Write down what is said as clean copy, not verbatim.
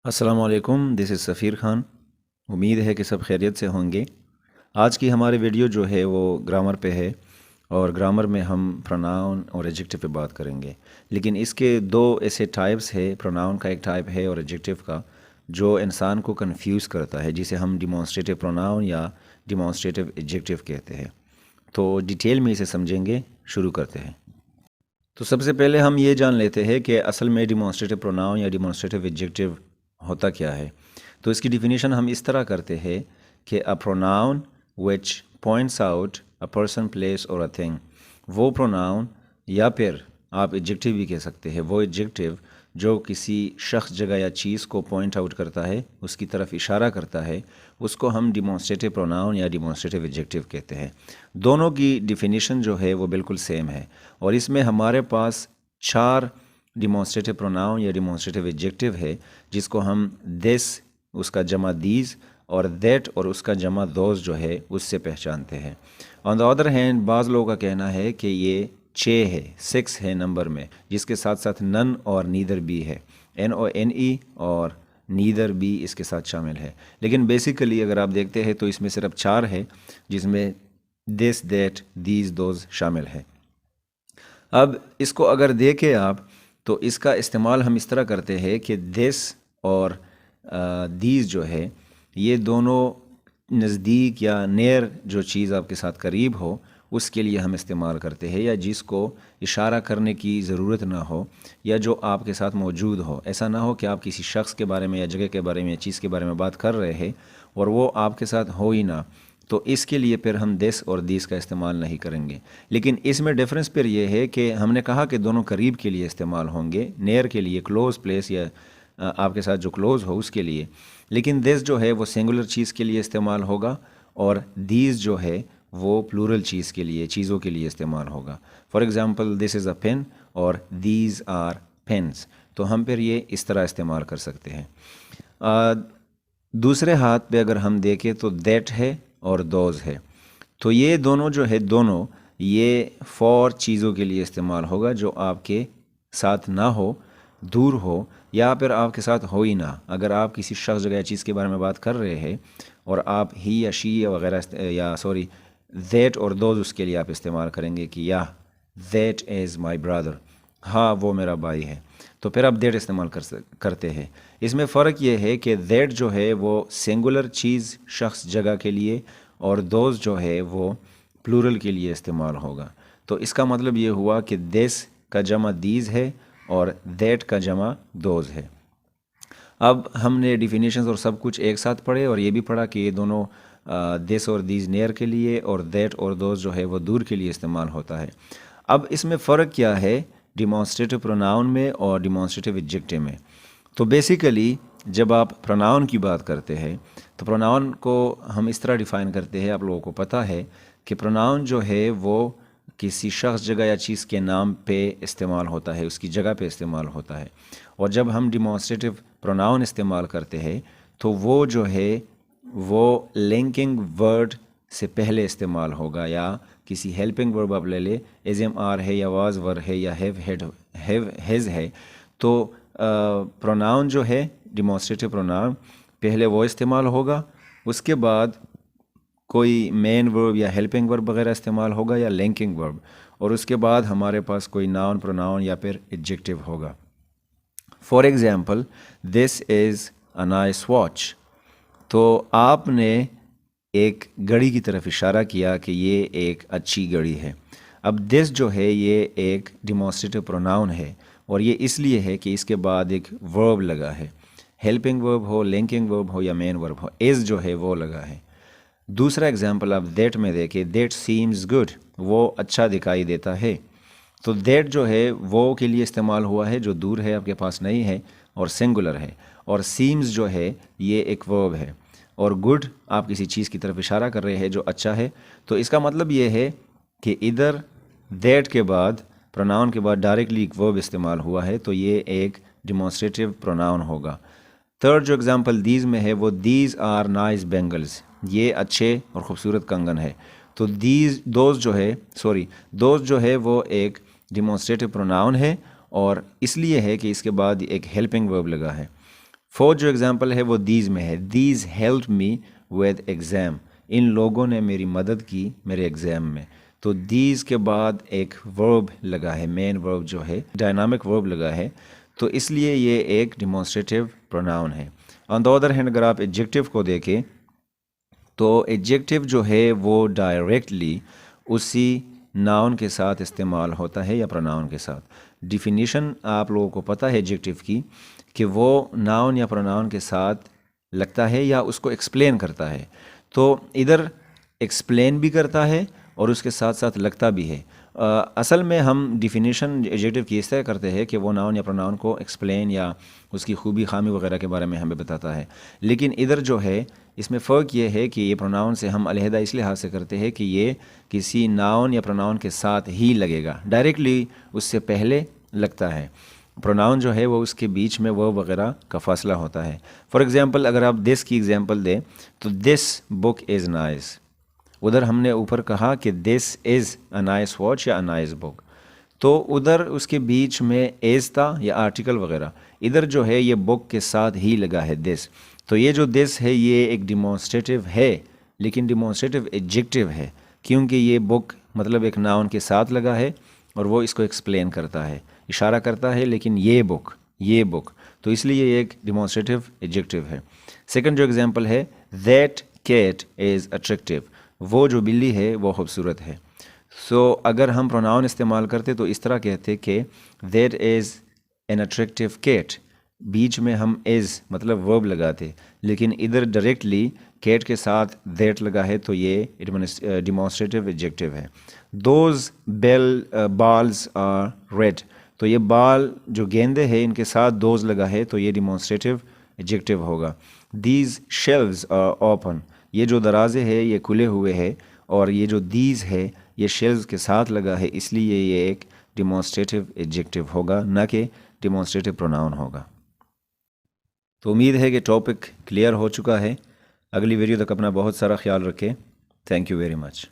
السلام علیکم، دس از سفیر خان۔ امید ہے کہ سب خیریت سے ہوں گے۔ آج کی ہماری ویڈیو جو ہے وہ گرامر پہ ہے، اور گرامر میں ہم پروناؤن اور ایڈجیکٹو پہ بات کریں گے۔ لیکن اس کے دو ایسے ٹائپس ہے، پروناؤن کا ایک ٹائپ ہے اور ایڈجیکٹو کا، جو انسان کو کنفیوز کرتا ہے، جسے ہم ڈیمانسٹریٹو پروناؤن یا ڈیمانسٹریٹو ایڈجیکٹو کہتے ہیں۔ تو ڈیٹیل میں اسے سمجھیں گے، شروع کرتے ہیں۔ تو سب سے پہلے ہم یہ جان لیتے ہیں کہ اصل میں ڈیمانسٹریٹو پروناؤن یا ڈیمانسٹریٹو ایڈجیکٹو ہوتا کیا ہے۔ تو اس کی ڈیفینیشن ہم اس طرح کرتے ہیں کہ a pronoun which points out a person, place اور اے تھنگ، وہ پروناؤن یا پھر آپ ایڈجیکٹو بھی کہہ سکتے ہیں، وہ ایڈجیکٹو جو کسی شخص، جگہ یا چیز کو پوائنٹ آؤٹ کرتا ہے، اس کی طرف اشارہ کرتا ہے، اس کو ہم ڈیمانسٹریٹو پروناؤن یا ڈیمانسٹریٹو ایڈجیکٹو کہتے ہیں۔ دونوں کی ڈیفینیشن جو ہے وہ بالکل سیم ہے، اور اس میں ہمارے پاس 4 ڈیمانسٹریٹو پروناؤن یا ڈیمانسٹریٹو ایڈجیکٹو ہے، جس کو ہم دس، اس کا جمع دیز، اور دیٹ اور اس کا جمع دوز جو ہے اس سے پہچانتے ہیں۔ آن دا ادر ہینڈ، بعض لوگوں کا کہنا ہے کہ یہ 6 ہے، 6 ہے نمبر میں، جس کے ساتھ ساتھ نن اور نیدر بھی ہے، NONE اور نیدر بھی اس کے ساتھ شامل ہے۔ لیکن بیسیکلی اگر آپ دیکھتے ہیں تو اس میں صرف 4 ہے، جس میں دس، دیٹ، دیز، دوز شامل ہے۔ اب اس کو اگر دیکھیں آپ، تو اس کا استعمال ہم اس طرح کرتے ہیں کہ دس اور دیز جو ہے، یہ دونوں نزدیک یا نیر جو چیز آپ کے ساتھ قریب ہو، اس کے لیے ہم استعمال کرتے ہیں، یا جس کو اشارہ کرنے کی ضرورت نہ ہو، یا جو آپ کے ساتھ موجود ہو۔ ایسا نہ ہو کہ آپ کسی شخص کے بارے میں یا جگہ کے بارے میں یا چیز کے بارے میں بات کر رہے ہیں اور وہ آپ کے ساتھ ہو ہی نہ، تو اس کے لیے پھر ہم دس اور دیس کا استعمال نہیں کریں گے۔ لیکن اس میں ڈفرینس پھر یہ ہے کہ ہم نے کہا کہ دونوں قریب کے لیے استعمال ہوں گے، نیر کے لیے، کلوز پلیس یا آپ کے ساتھ جو کلوز ہو اس کے لیے۔ لیکن دس جو ہے وہ سنگولر چیز کے لیے استعمال ہوگا، اور دیز جو ہے وہ پلورل چیز کے لیے، چیزوں کے لیے استعمال ہوگا۔ For example, this is a pen اور دیز آر پینس، تو ہم پھر یہ اس طرح استعمال کر سکتے ہیں۔ دوسرے ہاتھ پہ اگر ہم دیکھیں تو دیٹ ہے اور دوز ہے، تو یہ دونوں جو ہے، دونوں یہ فور چیزوں کے لیے استعمال ہوگا جو آپ کے ساتھ نہ ہو، دور ہو، یا پھر آپ کے ساتھ ہو ہی نہ۔ اگر آپ کسی شخص، جگہ یا چیز کے بارے میں بات کر رہے ہیں اور آپ ہی یا شی وغیرہ دیٹ اور دوز اس کے لیے آپ استعمال کریں گے کہ یا دیٹ از مائی برادر، ہاں وہ میرا بھائی ہے، تو پھر آپ دیٹ استعمال کرتے ہیں۔ اس میں فرق یہ ہے کہ دیٹ جو ہے وہ سنگولر چیز، شخص، جگہ کے لیے، اور دوز جو ہے وہ پلورل کے لیے استعمال ہوگا۔ تو اس کا مطلب یہ ہوا کہ دس کا جمع دیز ہے اور دیٹ کا جمع دوز ہے۔ اب ہم نے ڈیفینیشنز اور سب کچھ ایک ساتھ پڑھے، اور یہ بھی پڑھا کہ یہ دونوں دس اور دیز نیر کے لیے، اور دیٹ اور دوز جو ہے وہ دور کے لیے استعمال ہوتا ہے۔ اب اس میں فرق کیا ہے ڈیمانسٹریٹو پروناؤن میں اور ڈیمانسٹریٹو ایڈجیکٹو میں؟ تو بیسیکلی جب آپ پروناؤن کی بات کرتے ہیں تو پروناؤن کو ہم اس طرح ڈیفائن کرتے ہیں، آپ لوگوں کو پتہ ہے کہ پروناؤن جو ہے وہ کسی شخص، جگہ یا چیز کے نام پہ استعمال ہوتا ہے، اس کی جگہ پہ استعمال ہوتا ہے۔ اور جب ہم ڈیمانسٹریٹو پروناؤن استعمال کرتے ہیں تو وہ جو ہے وہ لنکنگ ورڈ سے پہلے استعمال ہوگا، یا کسی ہیلپنگ ورب آپ لے لے، ایز ایم آر ہے یا واز ور ہے یا ہیو ہیز ہے، تو پروناؤن جو ہے ڈیمانسٹریٹو پروناؤن پہلے وہ استعمال ہوگا، اس کے بعد کوئی مین ورب یا ہیلپنگ ورب وغیرہ استعمال ہوگا یا لنکنگ ورب، اور اس کے بعد ہمارے پاس کوئی ناؤن، پروناؤن یا پھر ایڈجیکٹو ہوگا۔ For example, this is a nice watch, تو آپ نے ایک گھڑی کی طرف اشارہ کیا کہ یہ ایک اچھی گھڑی ہے۔ اب دس جو ہے یہ ایک ڈیمانسٹریٹو پروناؤن ہے، اور یہ اس لیے ہے کہ اس کے بعد ایک ورب لگا ہے، ہیلپنگ ورب ہو، لنکنگ ورب ہو یا مین ورب ہو، از جو ہے وہ لگا ہے۔ دوسرا ایگزامپل آپ دیٹ میں دیکھیں، دیٹ سیمز گڈ، وہ اچھا دکھائی دیتا ہے، تو دیٹ جو ہے وہ کے لیے استعمال ہوا ہے جو دور ہے، آپ کے پاس نہیں ہے اور سنگولر ہے، اور سیمز جو ہے یہ ایک ورب ہے، اور گڈ آپ کسی چیز کی طرف اشارہ کر رہے ہیں جو اچھا ہے۔ تو اس کا مطلب یہ ہے کہ ادھر دیٹ کے بعد، پروناؤن کے بعد ڈائریکٹلی ایک ورب استعمال ہوا ہے، تو یہ ایک ڈیمانسٹریٹو پروناؤن ہوگا۔ تھرڈ جو ایگزامپل دیز میں ہے وہ دیز آر نائس بینگلز، یہ اچھے اور خوبصورت کنگن ہے، تو دوز جو ہے وہ ایک ڈیمانسٹریٹو پروناؤن ہے، اور اس لیے ہے کہ اس کے بعد ایک ہیلپنگ ورب لگا ہے۔ 4 جو ایگزامپل ہے وہ دیز میں ہے. These help me with exam. ان لوگوں نے میری مدد کی میرے ایگزام میں. تو دیز کے بعد ایک ورب لگا ہے, مین ورب جو ہے ڈائنامک ورب لگا ہے, تو اس لیے یہ ایک ڈیمونسٹریٹیو پروناؤن ہے. آن دا ادر ہینڈ اگر آپ ایڈجیکٹیو کو دیکھیں تو ایڈجیکٹیو جو ہے وہ ڈائریکٹلی اسی ناؤن کے ساتھ استعمال ہوتا ہے یا پروناؤن کے ساتھ. ڈیفینیشن آپ لوگوں کو پتہ ہے ایڈجیکٹیو کی کہ وہ ناؤن یا پروناؤن کے ساتھ لگتا ہے یا اس کو ایکسپلین کرتا ہے. تو ادھر ایکسپلین بھی کرتا ہے اور اس کے ساتھ ساتھ لگتا بھی ہے. اصل میں ہم ڈیفینیشن ایڈجیکٹیو کی اس طرح کرتے ہیں کہ وہ ناؤن یا پروناؤن کو ایکسپلین یا اس کی خوبی خامی وغیرہ کے بارے میں ہمیں بتاتا ہے. لیکن ادھر جو ہے اس میں فرق یہ ہے کہ یہ پروناؤن سے ہم علیحدہ اس لحاظ سے کرتے ہیں کہ یہ کسی ناؤن یا پروناؤن کے ساتھ ہی لگے گا, ڈائریکٹلی اس سے پہلے لگتا ہے. پروناؤن جو ہے وہ اس کے بیچ میں وہ وغیرہ کا فاصلہ ہوتا ہے. فار ایگزامپل اگر آپ دس کی ایگزامپل دیں تو دس بک از نائس. ادھر ہم نے اوپر کہا کہ دس از اے نائس واچ یا اے نائس بک, تو ادھر اس کے بیچ میں ایز تھا یا آرٹیکل وغیرہ. ادھر جو ہے یہ بک کے ساتھ ہی لگا ہے دس. تو یہ جو دس ہے یہ ایک ڈیمونسٹریٹیو ہے, لیکن ڈیمونسٹریٹیو ایڈجیکٹیو ہے کیونکہ یہ بک مطلب ایک ناؤن کے ساتھ لگا ہے اور وہ اس کو ایکسپلین کرتا ہے, اشارہ کرتا ہے, لیکن یہ بک تو اس لیے یہ ایک ڈیمونسٹریٹیو ایڈجیکٹیو ہے. سیکنڈ جو ایگزامپل ہے دیٹ کیٹ از اٹریکٹیو. وہ جو بلی ہے وہ خوبصورت ہے. سو اگر ہم پروناؤن استعمال کرتے تو اس طرح کہتے کہ that is an attractive cat, بیچ میں ہم از مطلب ورب لگاتے, لیکن ادھر ڈائریکٹلی کیٹ کے ساتھ دیٹ لگا ہے تو یہ ڈیمونسٹریٹیو ایڈجیکٹیو ہے. Those balls are red. تو یہ بال جو گیندے ہیں ان کے ساتھ دوز لگا ہے تو یہ ڈیمونسٹریٹیو ایڈجیکٹیو ہوگا. These shelves are open. یہ جو درازے ہیں یہ کھلے ہوئے ہیں, اور یہ جو دیز ہے یہ شیلز کے ساتھ لگا ہے, اس لیے یہ ایک ڈیمونسٹریٹیو ایڈجیکٹیو ہوگا, نہ کہ ڈیمونسٹریٹیو پروناؤن ہوگا. تو امید ہے کہ ٹاپک کلیئر ہو چکا ہے. اگلی ویڈیو تک اپنا بہت سارا خیال رکھیں. Thank you very much.